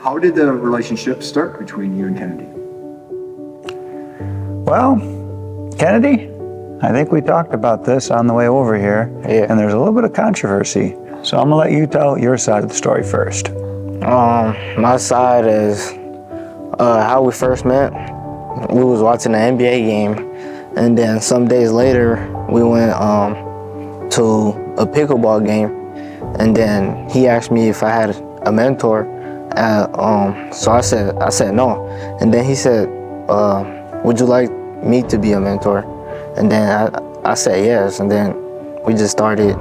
how did the relationship start between you and Kennedy? Well, Kennedy, I think we talked about this on the way over here, Yeah. and there's a little bit of controversy. So I'm gonna let you tell your side of the story first. My side is how we first met. We was watching an NBA game, and then some days later we went to a pickleball game, and then he asked me if I had a mentor. So I said no, and then he said, "Would you like me to be a mentor?" And then I said yes, and then we just started,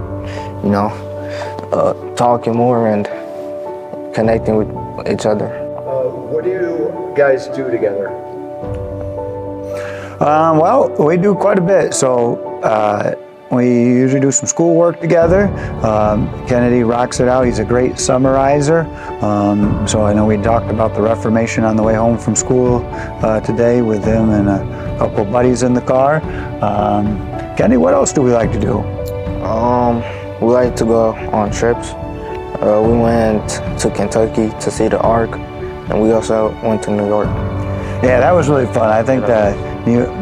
talking more and connecting with each other. What do you guys do together? Well, we do quite a bit. So we usually do some schoolwork together. Kennedy rocks it out. He's a great summarizer. So I know we talked about the Reformation on the way home from school today with him and a couple of buddies in the car. Kennedy, what else do we like to do? We like to go on trips. We went to Kentucky to see the Ark, and we also went to New York. Yeah, that was really fun. I think the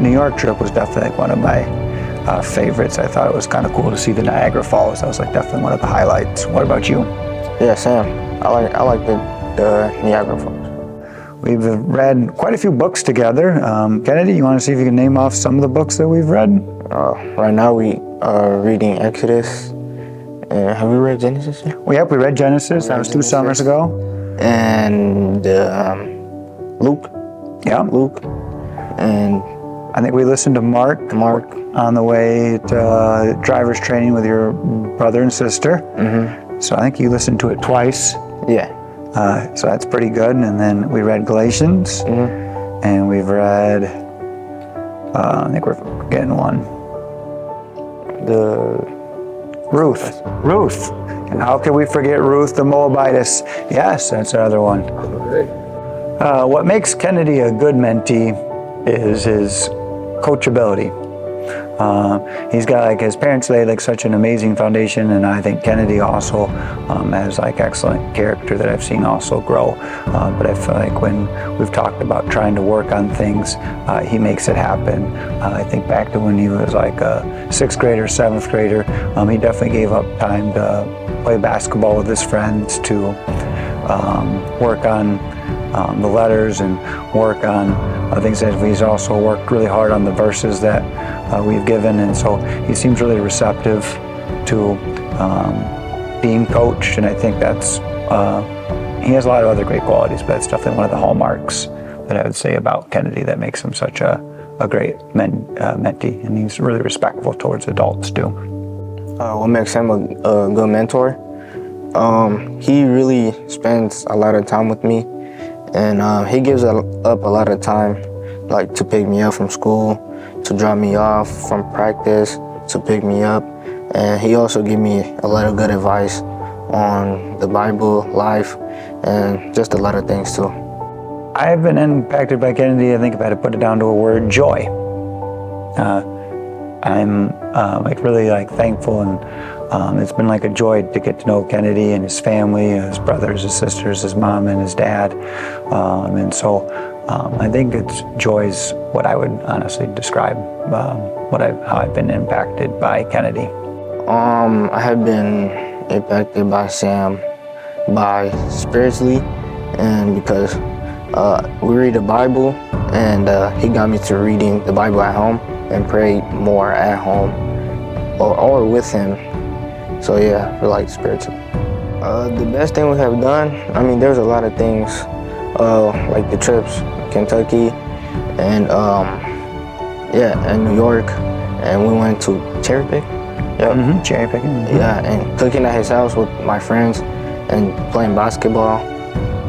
New York trip was definitely one of my favorites. I thought it was kind of cool to see the Niagara Falls. That was definitely one of the highlights. What about you? Yeah, Sam. I like the Niagara Falls. We've read quite a few books together. Kennedy, you want to see if you can name off some of the books that we've read? Right now we are reading Exodus. Have we read Genesis yet? Well, yep, we read Genesis. That was 2 summers ago. And Luke. Yeah. Luke. And I think we listened to Mark on the way to driver's training with your brother and sister. Mm-hmm. So I think you listened to it twice. Yeah. So that's pretty good. And then we read Galatians. Mm-hmm. And we've read, I think we're getting one. Ruth. And how can we forget Ruth the Moabitess? Yes, that's another one. What makes Kennedy a good mentee is his coachability. He's got his parents laid such an amazing foundation, and I think Kennedy also has excellent character that I've seen also grow. But I feel like when we've talked about trying to work on things, he makes it happen. I think back to when he was a 6th grader, 7th grader, he definitely gave up time to play basketball with his friends, to work on the letters and work on things that he's also worked really hard on the verses that we've given, and so he seems really receptive to being coached, and I think that's he has a lot of other great qualities, but that's definitely one of the hallmarks that I would say about Kennedy that makes him such a great mentee, and he's really respectful towards adults too. What makes him a good mentor? He really spends a lot of time with me, and he gives up a lot of time, to pick me up from school, to drop me off from practice, to pick me up. And he also gave me a lot of good advice on the Bible, life, and just a lot of things too. I've been impacted by Kennedy, I think if I had to put it down to a word, joy. I'm really thankful, and it's been a joy to get to know Kennedy and his family, his brothers, his sisters, his mom, and his dad. And so I think joy's what I would honestly describe how I've been impacted by Kennedy. I have been impacted by Sam spiritually, and because we read the Bible, and he got me to reading the Bible at home and pray more at home or with him. So yeah, I feel spiritually. The best thing we have done, there's a lot of things, like the trips, Kentucky, and and New York, and we went to cherry pick. Yep. Mm-hmm. Cherry picking. Mm-hmm. Yeah, and cooking at his house with my friends and playing basketball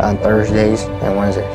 on Thursdays and Wednesdays.